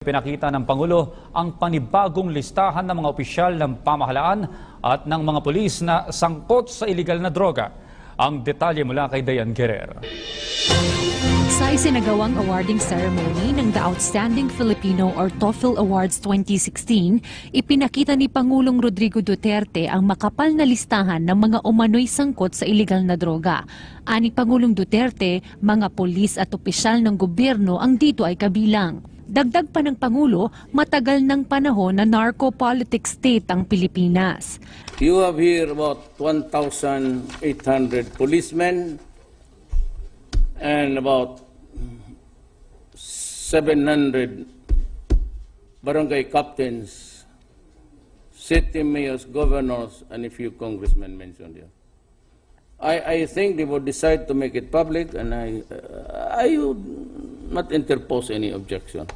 Pinakita ng Pangulo ang panibagong listahan ng mga opisyal ng pamahalaan at ng mga pulis na sangkot sa iligal na droga. Ang detalye mula kay Dayan Guerrer. Sa isinagawang awarding ceremony ng The Outstanding Filipino or TOEFL Awards 2016, ipinakita ni Pangulong Rodrigo Duterte ang makapal na listahan ng mga umano'y sangkot sa iligal na droga. Ani Pangulong Duterte, mga pulis at opisyal ng gobyerno ang dito ay kabilang. Dagdag pa ng Pangulo, matagal ng panahon na narco-politic state ang Pilipinas. You have here about 1,800 policemen and about 700 barangay captains, city mayors, governors, and a few congressmen mentioned here. I think they would decide to make it public, and I would not interpose any objection.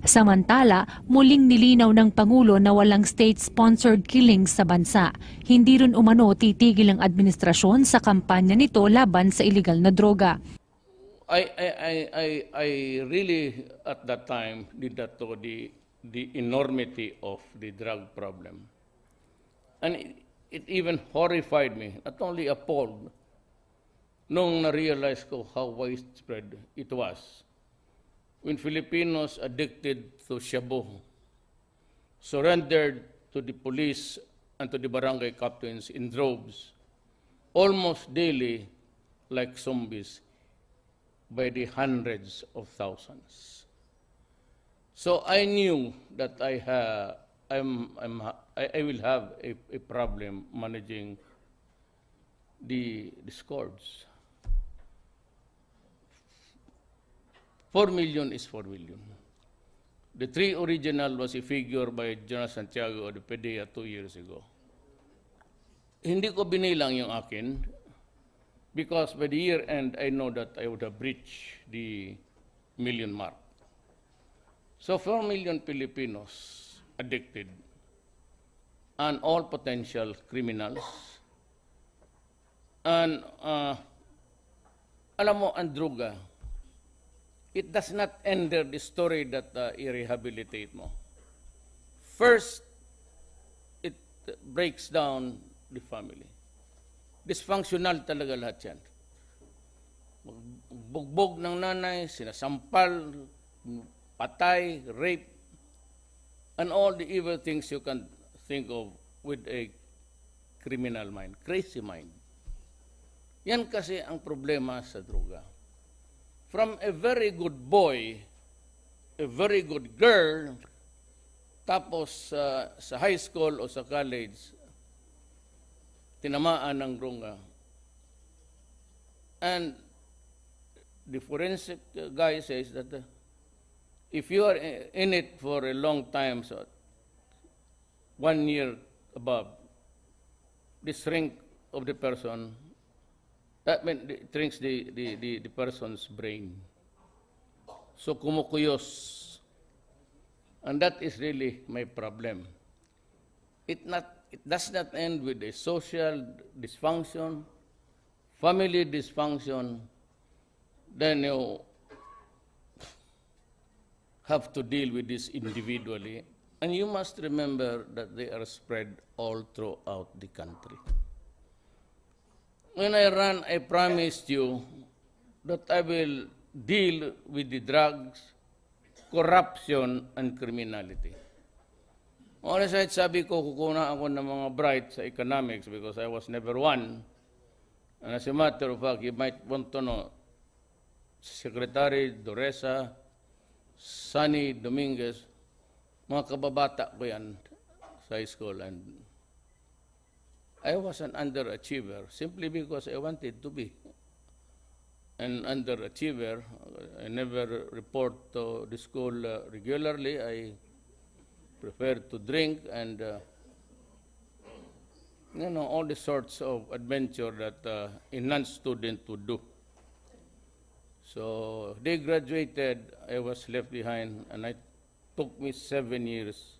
Samantala, muling nilinaw ng Pangulo na walang state-sponsored killings sa bansa. Hindi rin umano titigil ang administrasyon sa kampanya nito laban sa iligal na droga. I really, at that time, did not know the enormity of the drug problem. And it even horrified me, not only appalled, nung na-realize ko how widespread it was. When Filipinos addicted to shabu surrendered to the police and to the barangay captains in droves, almost daily like zombies, by the hundreds of thousands. So I knew that I will have a problem managing the scourge. 4 million is 4 million. The 3 original was a figure by Jonas Santiago of the PDEA 2 years ago. Hindi ko binilang yung akin because by the year end, I know that I would have breached the million mark. So 4 million Filipinos addicted and all potential criminals. And alam mo, ang droga, it does not end there, the story that i-rehabilitate mo. First, it breaks down the family. Dysfunctional talaga lahat yan. Bugbog ng nanay, sinasampal, patay, rape, and all the evil things you can think of with a criminal mind, crazy mind. Yan kasi ang problema sa droga. From a very good boy, a very good girl, tapos sa high school o sa college, tinamaan ng droga. And the forensic guy says that if you are in it for a long time, so 1 year above, the shrink of the person, that means it shrinks the person's brain. So kumukuyos. And that is really my problem. It does not end with a social dysfunction, family dysfunction, then you have to deal with this individually. And you must remember that they are spread all throughout the country. When I ran, I promised you that I will deal with the drugs, corruption, and criminality. Honestly, sabi ko, kukuna ako ng mga bright sa economics because I was never one. And as a matter of fact, you might want to know, Secretary Doresa, Sunny Dominguez, mga kababata ko yan sa high school, and I was an underachiever simply because I wanted to be an underachiever. I never report to the school regularly. I prefer to drink and all the sorts of adventure that a non-student would do. So they graduated, I was left behind, and it took me 7 years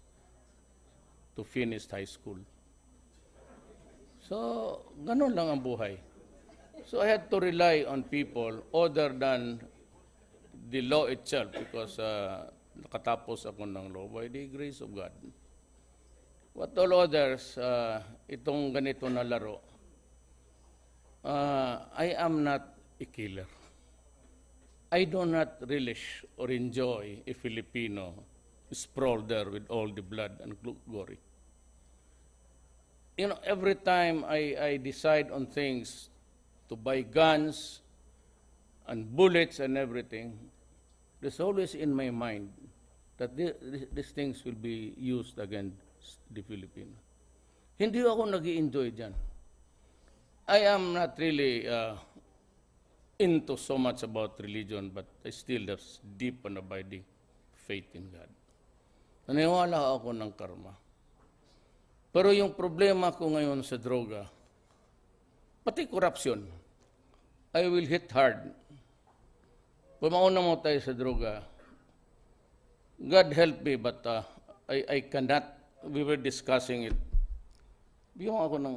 to finish high school. So, ganun lang ang buhay. So I had to rely on people other than the law itself because nakatapos ako ng law by the grace of God. What all others, itong ganito na laro, I am not a killer. I do not relish or enjoy a Filipino sprawled there with all the blood and glory. You know, every time I decide on things to buy guns and bullets and everything, there's always in my mind that these things will be used against the Filipino. Hindi ako nag-i-enjoy dyan. I am not really into so much about religion, but I still have deep and abiding faith in God. Naniwala ako ng karma. Pero yung problema ko ngayon sa droga, pati corruption, I will hit hard. Kung mauna mo tayo sa droga, God help me, but I cannot. We were discussing it. Bigyan ako ng...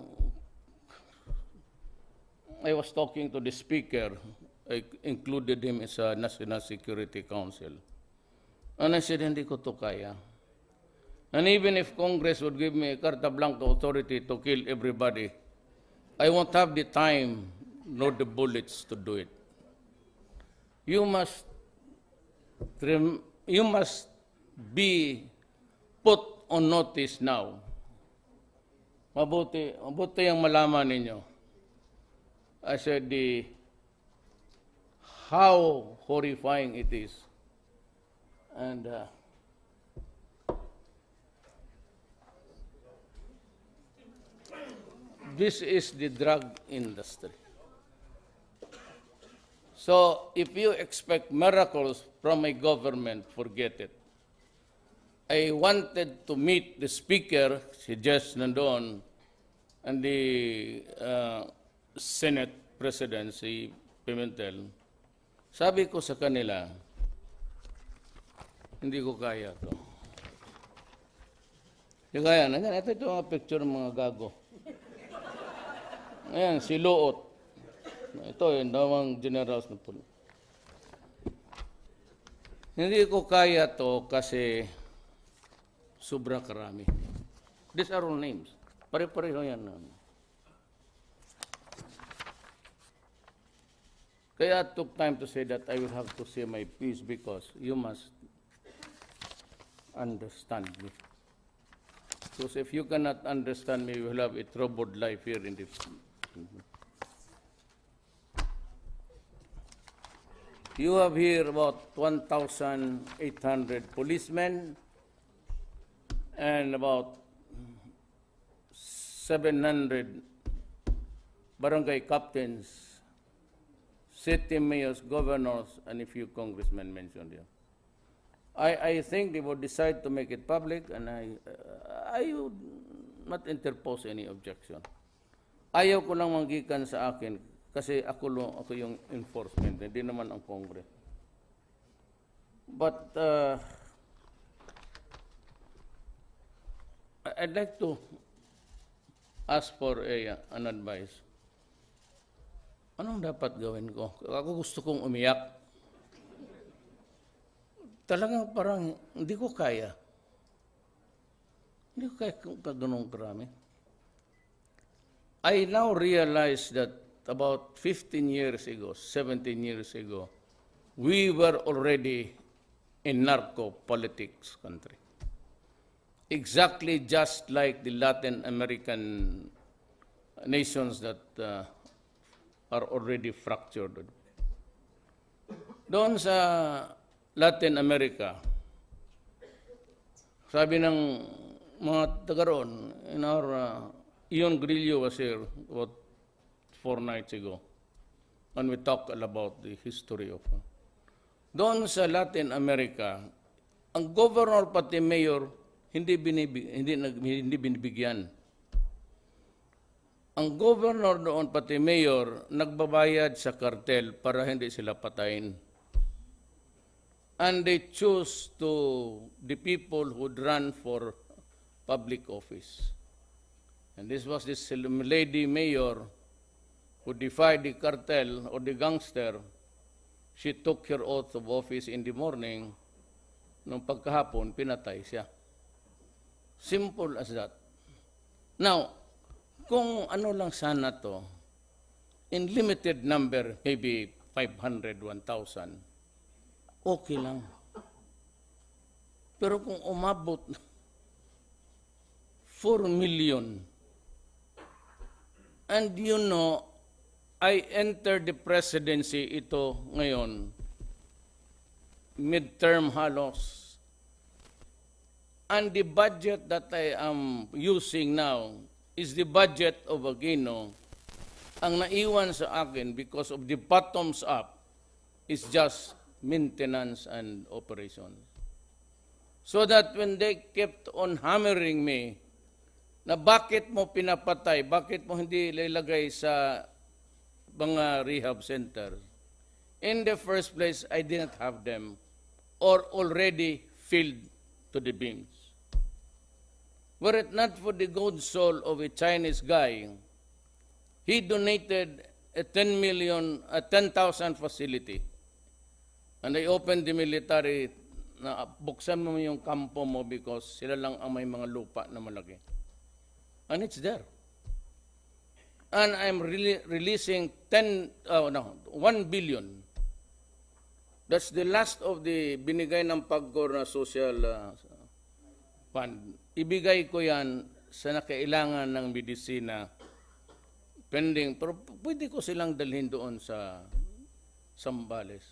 I was talking to the speaker. I included him as a National Security Council. And I said, hindi ko to kaya. And even if Congress would give me a carta blanca authority to kill everybody, I won't have the time nor the bullets to do it. You must be put on notice now. Mabuti ang malaman ninyo. I said how horrifying it is. And this is the drug industry. So if you expect miracles from a government, forget it. I wanted to meet the speaker, si Jess nandoon, and the Senate President, si Pimentel. Sabi ko sa kanila, hindi ko kaya to. Hindi kaya. Ito yung picture ng mga gago. Ayan, si Luot. Ito yung damang generals na po. Hindi ko kaya to kasi sobrang karami. These are all names. Pare-pareho yan. Kaya I took time to say that I will have to say my piece because you must understand me. Because if you cannot understand me, you will have a troubled life here in the... You have here about 1,800 policemen and about 700 barangay captains, city mayors, governors, and a few congressmen mentioned here. I think they would decide to make it public, and I would not interpose any objection. Ayaw ko lang manggikan sa akin kasi ako yung enforcement, hindi naman ang Congress. But I'd like to ask for an advice. Anong dapat gawin ko? Ako gusto kong umiyak. Talagang parang hindi ko kaya. Hindi ko kaya ganun karami. I now realize that about 15 years ago, 17 years ago, we were already a narco-politics country. Exactly just like the Latin American nations that are already fractured. Doon sa Latin America, sabi ng mga taga roon, in our Ion Grillo was here about 4 nights ago, and we talked about the history of doon sa Latin America, ang governor pati mayor hindi binibigyan. Ang governor doon pati mayor nagbabayad sa kartel para hindi sila patayin. And they choose the people who would run for public office. And this was this lady mayor who defied the cartel or the gangster. She took her oath of office in the morning. nung pagkahapon, pinatay siya. Simple as that. Now, kung ano lang sana to, in limited number, maybe 500, 1,000, okay lang. Pero kung umabot 4 million, and you know, I entered the presidency ito ngayon, midterm halos, and the budget that I am using now is the budget of Aquino. Ang naiwan sa akin because of the bottoms up is just maintenance and operations. So that when they kept on hammering me, na bakit mo pinapatay, bakit mo hindi ilalagay sa mga rehab centers? In the first place, I didn't have them or already filled to the beams. Were it not for the good soul of a Chinese guy, he donated a 10,000 facility. And I opened the military na buksan mo yung kampo mo because sila lang ang may mga lupa na malaki. And it's there. And I'm releasing 1 billion. That's the last of the binigay ng PAGCOR na social fund. Ibigay ko yan sa nakailangan ng medisina pending. Pero pwede ko silang dalhin doon sa Zambales.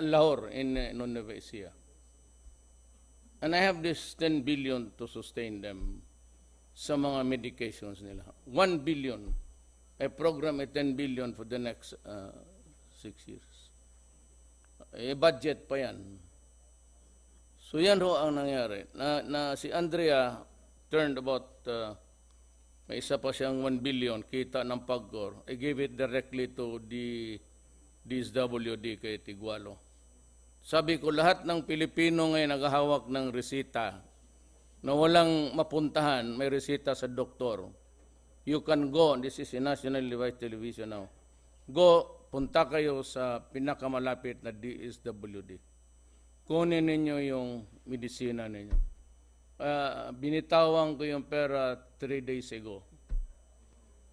Lahore in Nueva Ecija. And I have this 10 billion to sustain them sa mga medications nila. 1 billion. I program a 10 billion for the next 6 years. Budget pa yan. So yan ho ang nangyari. Na si Andrea turned about, may isa pa siyang 1 billion kita ng PAGCOR. I gave it directly to the DSWD kay Tigualo. Sabi ko, lahat ng Pilipino ngayon naghahawak ng resita na walang mapuntahan, may resita sa doktor. You can go, this is a national televised television now, go, punta kayo sa pinakamalapit na DSWD. Kunin ninyo yung medisina ninyo. Binitawan ko yung pera 3 days ago.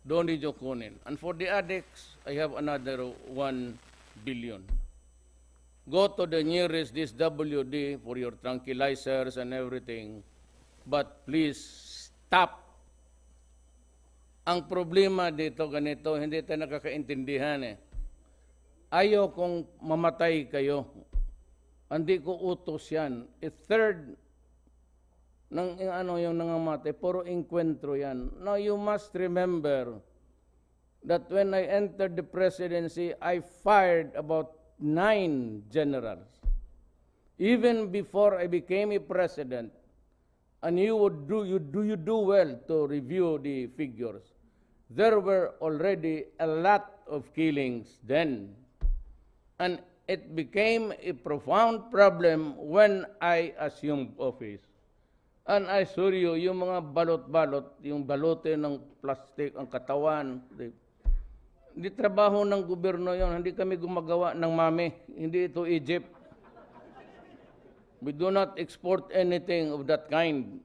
Doon ninyo kunin. And for the addicts, I have another 1 billion. Go to the nearest DSWD for your tranquilizers and everything. But please, stop. Ang problema dito, ganito, hindi tayo nakakaintindihan eh. Ayaw kong mamatay kayo. Hindi ko utos yan. A third ng yung nangamatay, puro inkwentro yan. Now you must remember that when I entered the presidency, I fired about 9 generals. Even before I became a president, and you do well to review the figures. There were already a lot of killings then. And it became a profound problem when I assumed office. And I assure you, yung mga balot-balot, yung balote ng plastic, ang katawan, hindi trabaho ng gobyerno yon. Hindi kami gumagawa ng mami. Hindi ito Egypt. We do not export anything of that kind.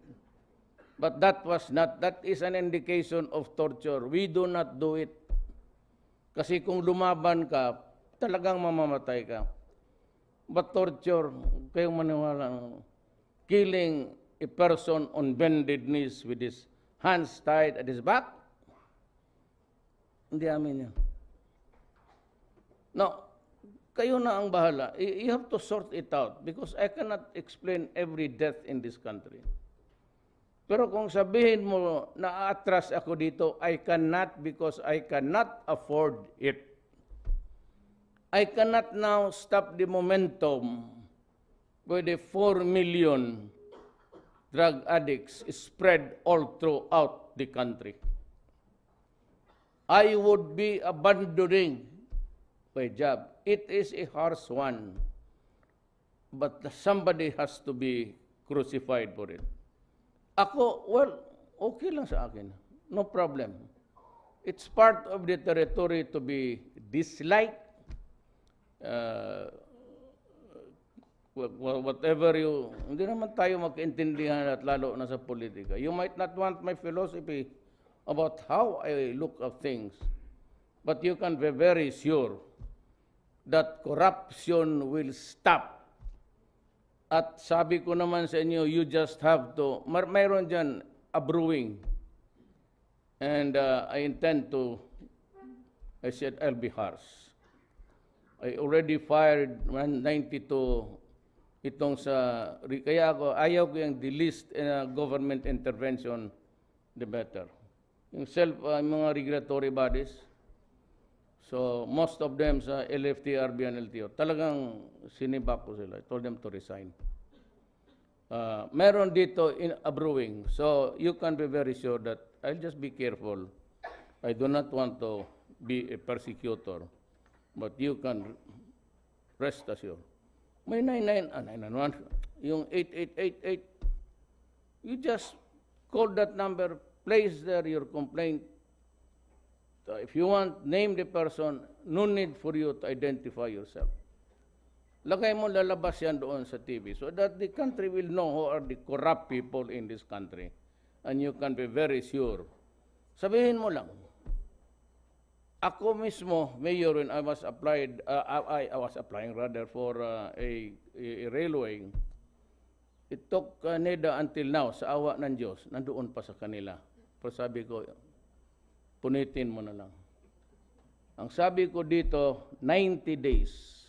But that is an indication of torture. We do not do it. Kasi kung lumaban ka, talagang mamamatay ka. But torture, kayong maniwala, killing a person on bended knees with his hands tied at his back, hindi amin yan. Now, kayo na ang bahala. You have to sort it out because I cannot explain every death in this country. Pero kung sabihin mo na atras ako dito, I cannot because I cannot afford it. I cannot now stop the momentum with the 4 million drug addicts spread all throughout the country. I would be abandoning my job. It is a harsh one, but somebody has to be crucified for it. Ako, well, okay lang sa akin. No problem. It's part of the territory to be disliked, whatever you, hindi naman tayo magkaintindihan at lalo na sa politika. You might not want my philosophy about how I look at things, but you can be very sure that corruption will stop. At sabi ko naman sa inyo, you just have to, mayroon dyan a brewing. And I intend to, I said, I'll be harsh. I already fired 192 itong sa, kaya ako, ayaw ko yung the least government intervention, the better. Yung mga regulatory bodies, so most of them sa LFT, RB, and LTO, talagang sinibak ko sila. I told them to resign. Meron dito in a brewing, so you can be very sure that I'll just be careful. I do not want to be a persecutor, but you can rest assured. May 911, yung 8888, you just call that number, place there your complaint. If you want, name the person, no need for you to identify yourself. Lagay mo, lalabas yan doon sa TV so that the country will know who are the corrupt people in this country. And you can be very sure. Sabihin mo lang, ako mismo, Mayor, when I was applying rather for a railway, it took NEDA until now, sa awa ng Diyos, nandoon pa sa kanila. Pero sabi ko, punitin mo na lang. Ang sabi ko dito, 90 days.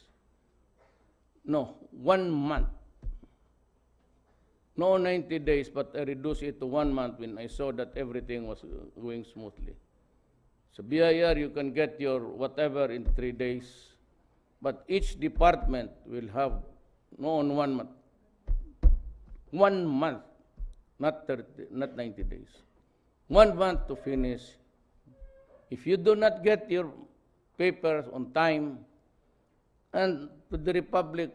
No, 1 month. No 90 days, but I reduced it to 1 month when I saw that everything was going smoothly. So BIR, you can get your whatever in 3 days, but each department will have, no, on 1 month. 1 month, not 90 days. 1 month to finish. If you do not get your papers on time, and to the Republic,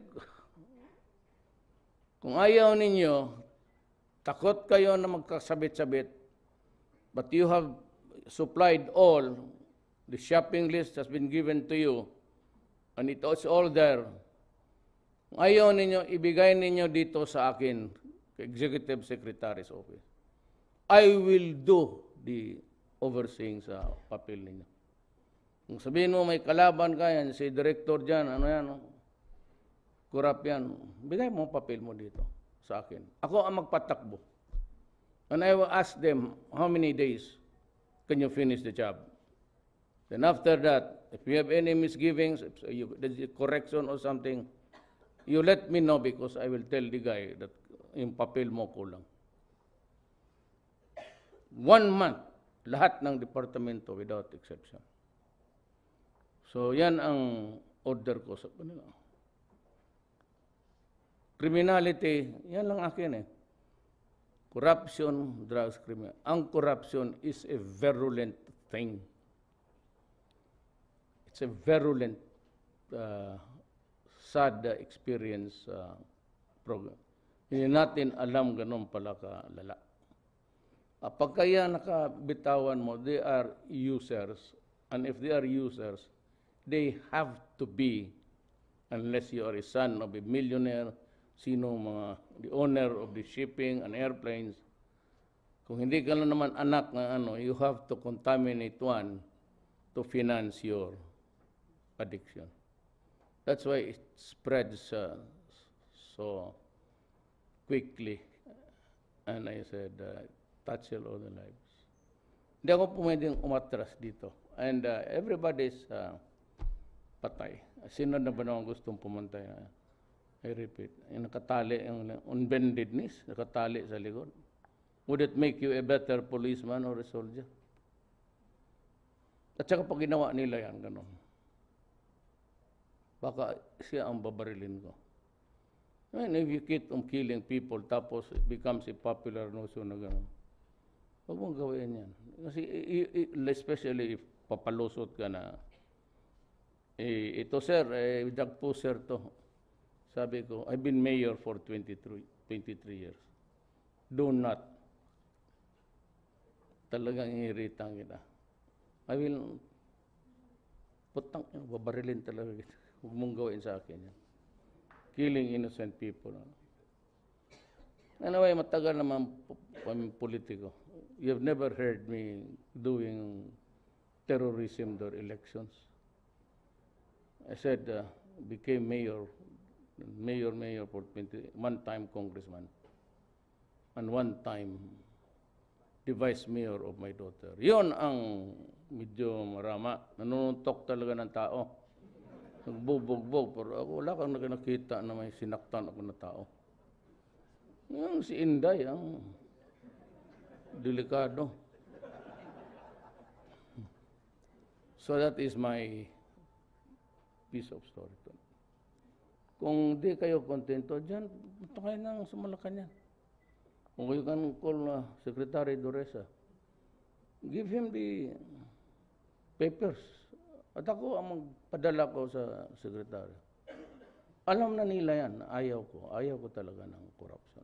kung ayaw ninyo, takot kayo na magkasabit-sabit, but you have supplied all, the shopping list has been given to you, and it is all there. Kung ayaw ninyo, ibigay ninyo dito sa akin, Executive Secretary's Office. I will do the overseeing sa papel ninyo. Kung sabihin mo may kalaban ka yan, si director dyan, ano yan, kurap yan, bigay mo ang papel mo dito sa akin. Ako ang magpatakbo. And I will ask them, how many days can you finish the job? Then after that, if you have any misgivings, if there's a correction or something, you let me know because I will tell the guy that yung papel mo kulang. 1 month, lahat ng departamento without exception. So yan ang order ko sa kanila. Criminality, yan lang akin eh. Corruption, drugs, criminal. Ang corruption is a virulent thing. It's a virulent, sad experience program. Hindi natin alam ganun pala kalala. Pagka yan nakabitawan mo, they are users. And if they are users, they have to be, unless you are a son of a millionaire, sino the owner of the shipping and airplanes. Kung hindi ka lang naman anak na you have to contaminate one to finance your addiction. That's why it spreads so quickly. And I said, touch all the lives. Hindi ako pwedeng umatras dito. And everybody's patay. Sino na ba naman gustong pumantay? I repeat, yung nakatali, yung unbendedness, nakatali sa likod. Would it make you a better policeman or a soldier? At saka pag ginawa nila yan, gano'n. Baka siya ang babarilin ko. I mean, if you keep on killing people, tapos it becomes a popular notion na gano'n. Huwag mong gawin yan. Kasi, especially if papalusot ka na, ito sir, dagpo sir to. Sabi ko, I've been mayor for 23 years. Do not. Talagang iritang kita. I will, babarilin talaga kita. Huwag mong gawin sa akin yan. killing innocent people. Anyway, matagal naman kami politiko. You've never heard me doing terrorism or elections. I said, became mayor for 21 time congressman, and one time the vice mayor of my daughter. Yon ang medyo marama. Nanununtok talaga ng tao. Nagbubugbog. Pero ako, wala kang nakita na may sinaktan ako na tao. Yung si Inday, ang delikado. So that is my piece of story. Kung di kayo kontento dyan, punta kayo ng sa Malacanang. Kung you can call Secretary Doresa, give him the papers. At ako ang magpadala ko sa Secretary. Alam na nila yan, ayaw ko talaga ng corruption.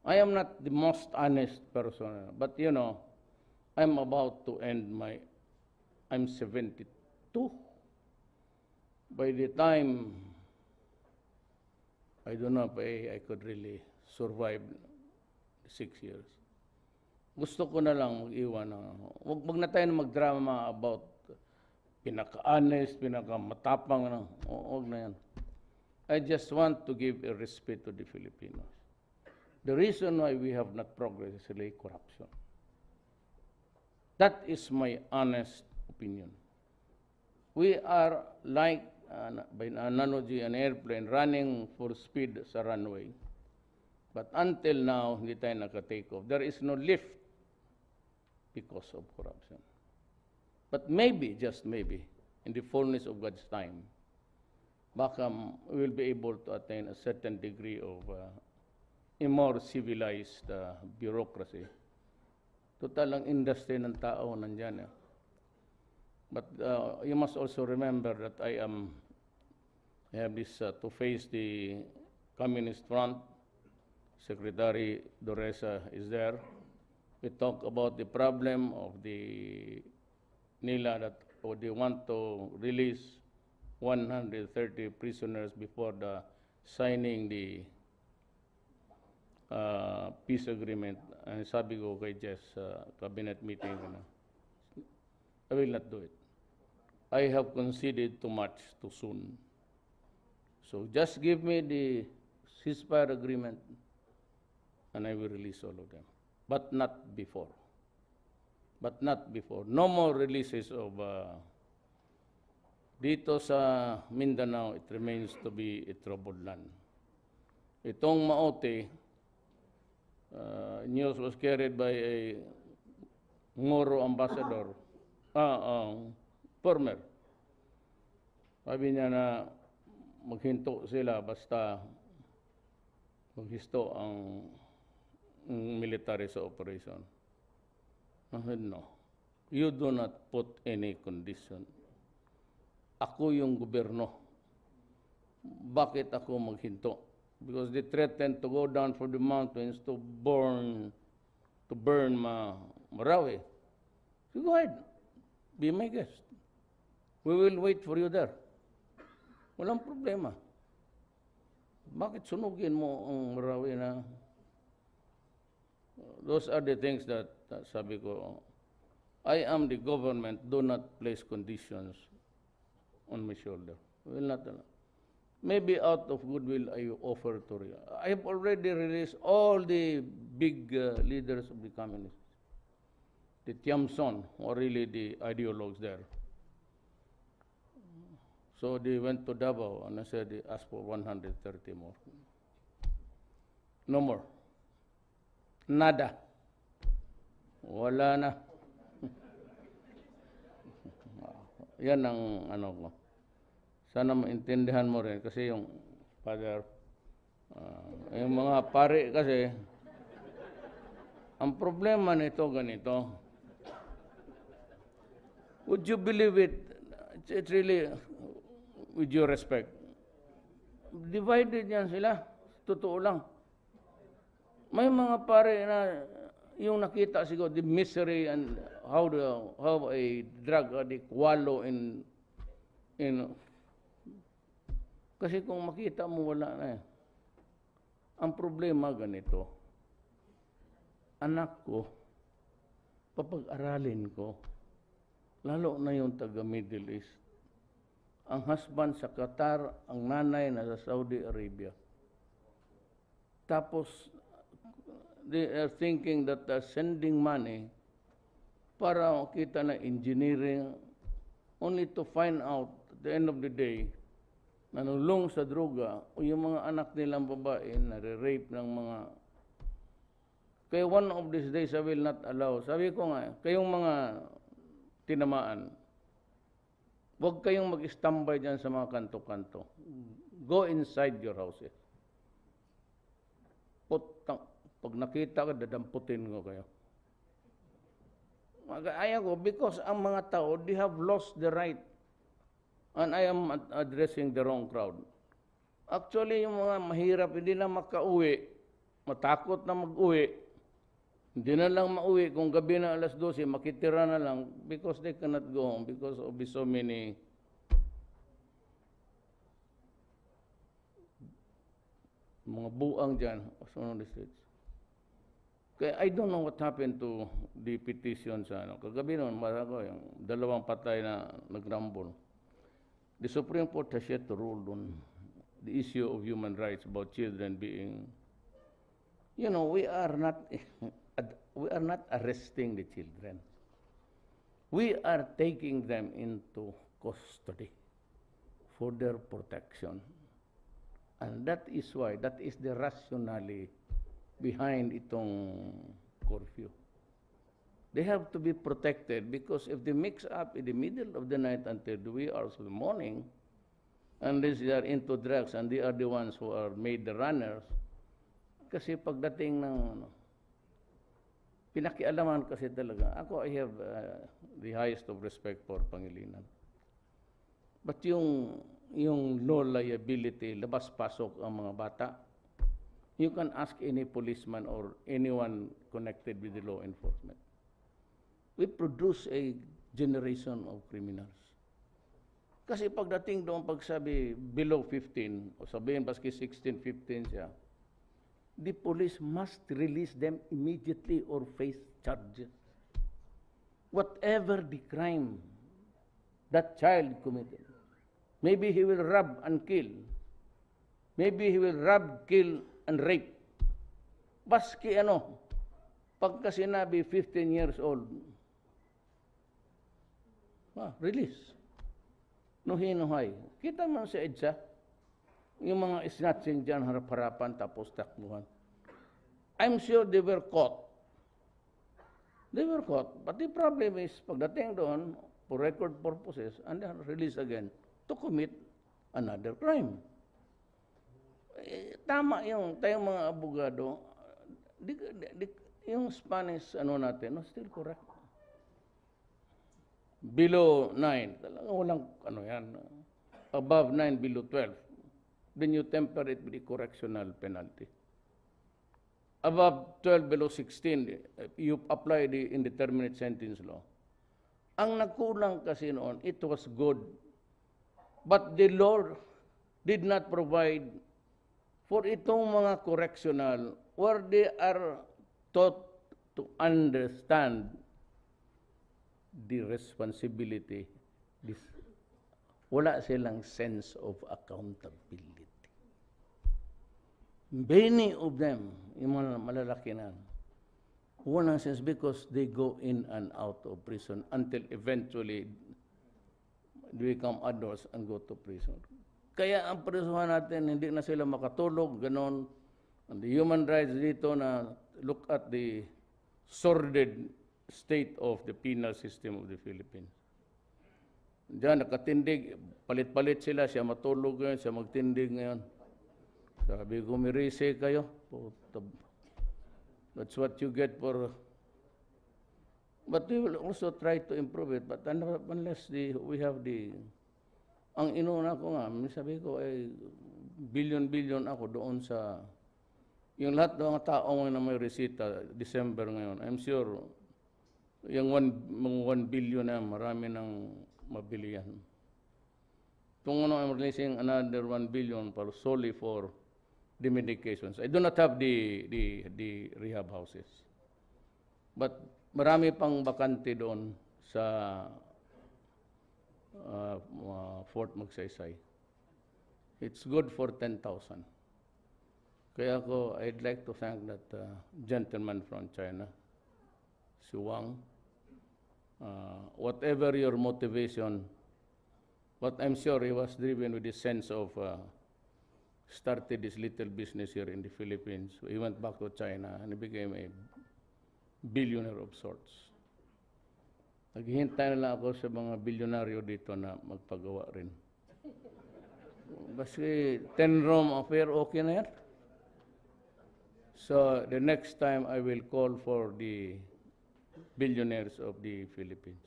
I am not the most honest person, but you know, I'm about to end I'm 72. By the time, I don't know if I could really survive 6 years. Gusto ko na lang mag-iwan wag na tayo magdrama about pinaka-honest, pinaka-matapang wag na yan. I just want to give a respect to the Filipinos. The reason why we have not progressed is really corruption. That is my honest opinion. We are like, by analogy, an airplane running full speed sa runway. But until now, hindi tayo naka-take off. There is no lift because of corruption. But maybe, just maybe, in the fullness of God's time, baka we will be able to attain a certain degree of a more civilized bureaucracy. Total ang industry ng tao nandyan. But you must also remember that I have this to face the Communist Front. Secretary Doresa is there. We talk about the problem of the nila that they want to release 130 prisoners before the signing the peace agreement. And sabi ko kay Jess cabinet meeting I will not do it. I have conceded too much too soon. So just give me the ceasefire agreement and I will release all of them. But not before. But not before. No more releases of dito sa Mindanao, it remains to be a troubled land. Itong Maote, news was carried by a Moro ambassador, former. Sabi niya na maghinto sila basta maghisto ang military sa operation. I said, no. You do not put any condition. Ako yung gobyerno. Bakit ako maghinto? Because they threatened to go down for the mountains to burn Marawi. So go ahead. Be my guest. We will wait for you there. Walang problema. Bakit sunugin mo ang Marawi na? Those are the things that sabi ko, I am the government, do not place conditions on my shoulder. Will not allow. Maybe out of goodwill I offer to you. I have already released all the big leaders of the communists. The Tiamson, who are really the ideologues there. So they went to Davao and I said they asked for 130 more. No more. Nada. Wala na. Yan ang ano ko. Sana maintindihan mo rin kasi yung father, yung mga pare kasi, ang problema nito ganito. Would you believe it? It's really, with due respect, divided yan sila. Totoo lang. May mga pare na yung nakita siguro the misery and how a drug addict wallow in Kasi kung makita mo, wala na eh. Ang problema ganito, anak ko, papag-aralin ko, lalo na yung taga Middle East. Ang husband sa Qatar, ang nanay na sa Saudi Arabia. Tapos, they are thinking that they're sending money para makita na engineering, only to find out at the end of the day, nanulong sa droga o yung mga anak nilang babae nare-rape ng mga... Kaya one of these days I will not allow. Sabi ko nga, kayong mga tinamaan, huwag kayong mag-standby dyan sa mga kanto-kanto. Go inside your houses. Pag nakita ka, dadamputin ko kayo. Ayaw ko, because ang mga tao, they have lost the right. And I am addressing the wrong crowd. Actually, yung mga mahirap, hindi na makauwi, matakot na mag-uwi, hindi na lang mauwi, kung gabi na alas 12, makitira na lang, because they cannot go home, because of so many mga buang dyan, on the streets. Kaya I don't know what happened to the petition sa ano. Kagabi noon, marako, yung 2 patay na nagrambol. The Supreme Court has yet to rule on the issue of human rights about children being, you know, we are not arresting the children. We are taking them into custody for their protection. And that is why, that is the rationale behind itong curfew. They have to be protected because if they mix up in the middle of the night until the wee hours of the morning, unless they are into drugs and they are the ones who are made the runners, kasi pagdating ng pinakialaman kasi talaga. Ako, I have the highest of respect for Pangilinan. But yung no liability, labas-pasok ang mga bata, you can ask any policeman or anyone connected with the law enforcement. We produce a generation of criminals. Kasi pagdating doon, pagsabi below 15, o sabihin baski 16, 15 siya, the police must release them immediately or face charges. Whatever the crime that child committed. Maybe he will rob and kill. Maybe he will rob, kill, and rape. Baski ano, pagka sinabi 15 years old, release. Nuhi-nuhay. Kita mo sa EDSA, yung mga snatching dyan, harap-harapan, tapos takbuhan. I'm sure they were caught. They were caught. But the problem is, pagdating doon, for record purposes, and then released again to commit another crime. Tama yung tayong mga abogado, yung Spanish ano natin, no, still correct. Below 9, talaga walang ano yan. Above 9, below 12. Then you temper it with the correctional penalty. Above 12, below 16, you apply the indeterminate sentence law. Ang nagkulang kasi noon, it was good. But the law did not provide for itong mga correctional where they are taught to understand the responsibility. Wala silang sense of accountability. Many of them, yung mga malalaki na, walang sense because they go in and out of prison until eventually they become adults and go to prison. Kaya ang prisuhan natin, hindi na sila makatulog, ganon. And the human rights dito na look at the sordid state of the penal system of the Philippines. Diyan, nakatindig, palit-palit sila, siya matulog ngayon, siya magtindig ngayon. Sabi ko, mirise kayo. That's what you get for... But we will also try to improve it. But unless we have the... Ang inuna ko nga, sabi ko, billion ako doon sa... Yung lahat ng mga tao na may resita, December ngayon, I'm sure, yung 1 billion na, marami nang mabili yan. Tungono, I'm releasing another 1 billion solely for the medications. I do not have the rehab houses. But marami pang bakante doon sa Fort Magsaysay. It's good for 10,000. Kaya I'd like to thank that gentleman from China, Si Wang. Whatever your motivation, but I'm sure he was driven with the sense of started this little business here in the Philippines. He went back to China and he became a billionaire of sorts. Naghihintay na lang ako sa mga bilyonaryo dito na magpagawa rin. Kasi 10-room affair, okay na yan. So the next time I will call for the billionaires of the Philippines.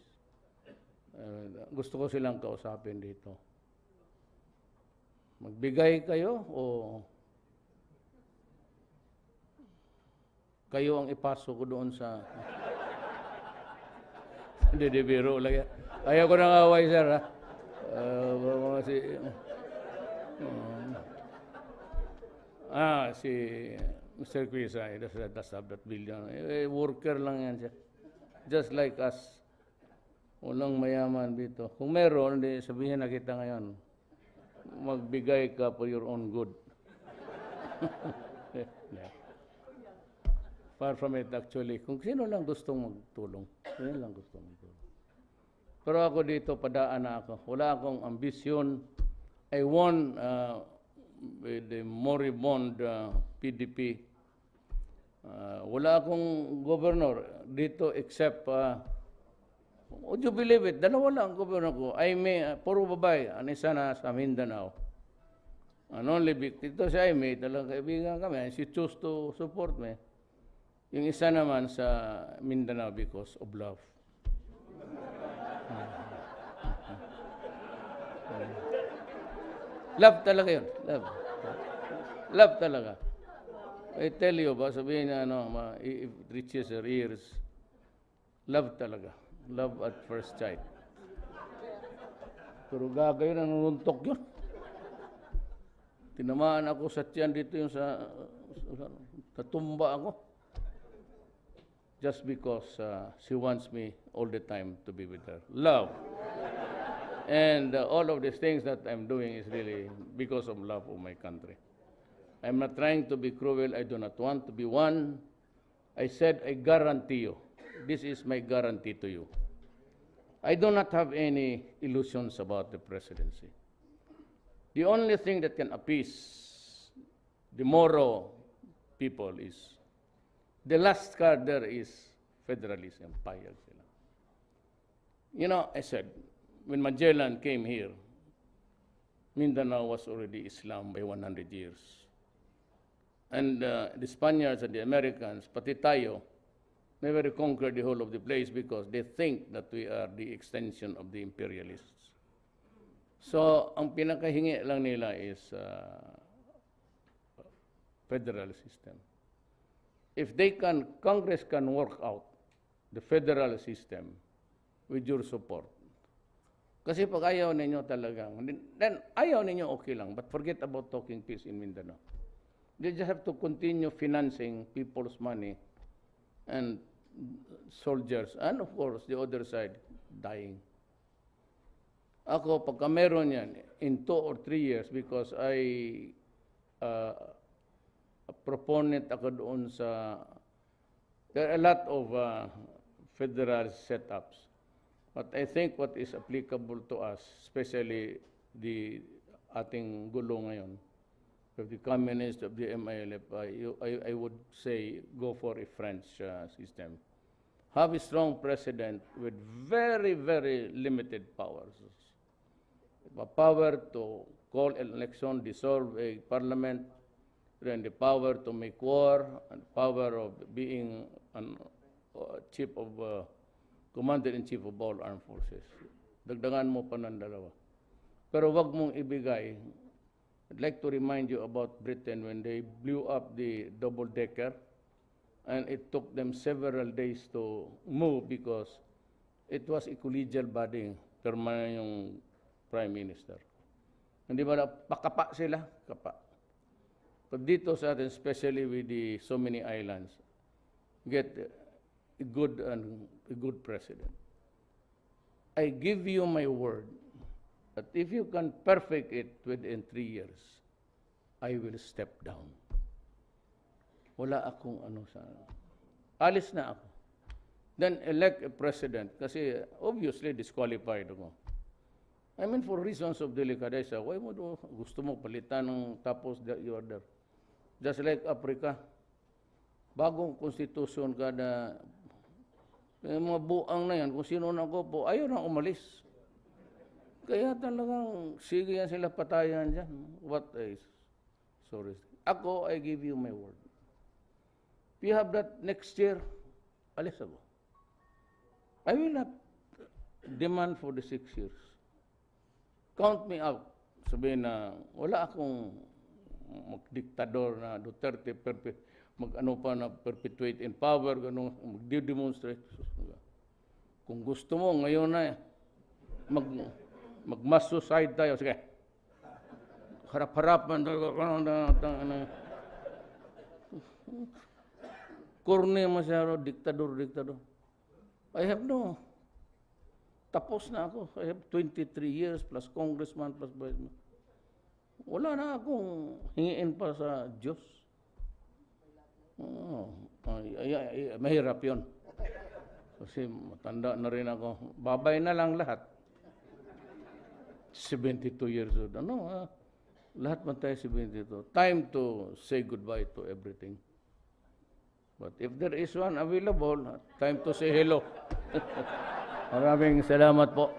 Gusto ko silang kausapin dito. Magbigay kayo o kayo ang ipasok ko doon sa... Hindi, biro lang yan. Ayaw ko nang away, sir, ha? Si Mr. Quisay, does have that billion. Worker lang yan siya. Just like us. Walang mayaman dito. Kung meron, sabihin na kita ngayon, magbigay ka for your own good. Yeah. Far from it actually. Kung sino lang gustong magtulong, sino lang gustong magtulong. Pero ako dito, padaan na ako. Wala akong ambisyon. I won with the moribund PDP. Wala akong governor dito except, would you believe it? Dalawa lang ang governor ko. Puro babae. Ang isa na sa Mindanao. And only ito si Aimee, talagang kaibigan kami. She chose to support me. Yung isa naman sa Mindanao because of love. Love talaga yun. Love. Love talaga. I tell you, sabihin na, if it reaches your ears, love talaga. Love at first sight. Pero gagawin na nununtok yun. Tinamaan ako sa tiyan dito yung natumba ako. Just because she wants me all the time to be with her. Love. And all of these things that I'm doing is really because of love of my country. I'm not trying to be cruel. I do not want to be one. I said, I guarantee you. This is my guarantee to you. I do not have any illusions about the presidency. The only thing that can appease the Moro people is, the last card there is federalism. Payag sila. You know, I said, when Magellan came here, Mindanao was already Islam by 100 years. And the Spaniards and the Americans, pati tayo, never conquered the whole of the place because they think that we are the extension of the imperialists. So, ang pinakahingi lang nila is federal system. If Congress can work out the federal system with your support. Kasi pag ayaw ninyo talagang, then ayaw ninyo okay lang, but forget about talking peace in Mindanao. They just have to continue financing people's money and soldiers, and of course, the other side, dying. Ako, pagka meron yan, in 2 or 3 years, because I a proponent ako doon sa, there are a lot of federal setups. But I think what is applicable to us, especially the ating gulo ngayon, of the communists, of the MILF, I would say go for a French system. Have a strong president with very, very limited powers. The power to call an election, dissolve a parliament, then the power to make war, and power of being chief of commander-in-chief of all armed forces. Dagdagan mo pa ng dalawa. Pero wag mong ibigay. I'd like to remind you about Britain when they blew up the double-decker, and it took them several days to move because it was a collegial body, permanent yung prime minister. Hindi ba pakapa sila? Kapa. But dito sa atin, especially with the so many islands, get a good president. I give you my word that if you can perfect it within 3 years, I will step down. Wala akong alis na ako. Then elect a president kasi obviously disqualified ako. I mean, for reasons of delicadeza, why mo gusto mo palitan ng tapos you are there? Just like Africa, bagong konstitusyon kada mga buang na yan, kung sino na ko po, ayaw na umalis. Kaya talagang sige yan sila patayan dyan. What is? Sorry. Ako, I give you my word. If you have that next year, alis ako. I will not demand for the 6 years. Count me out. Sabihin na wala akong magdiktador na Duterte perpetuate in power, mag-demonstrate. Kung gusto mo ngayon na mag-mass suicide tayo, sige. Harap-harapan korne masyado, diktador. I have no. Tapos na ako. I have 23 years plus congressman plus viceman. Wala na akong hingiin pa sa Diyos. Mahirap yun. Kasi matanda na rin ako. Babay na lang lahat. 72 years old. Lahat man tayo 72. Time to say goodbye to everything. But if there is one available, time to say hello. Maraming salamat po.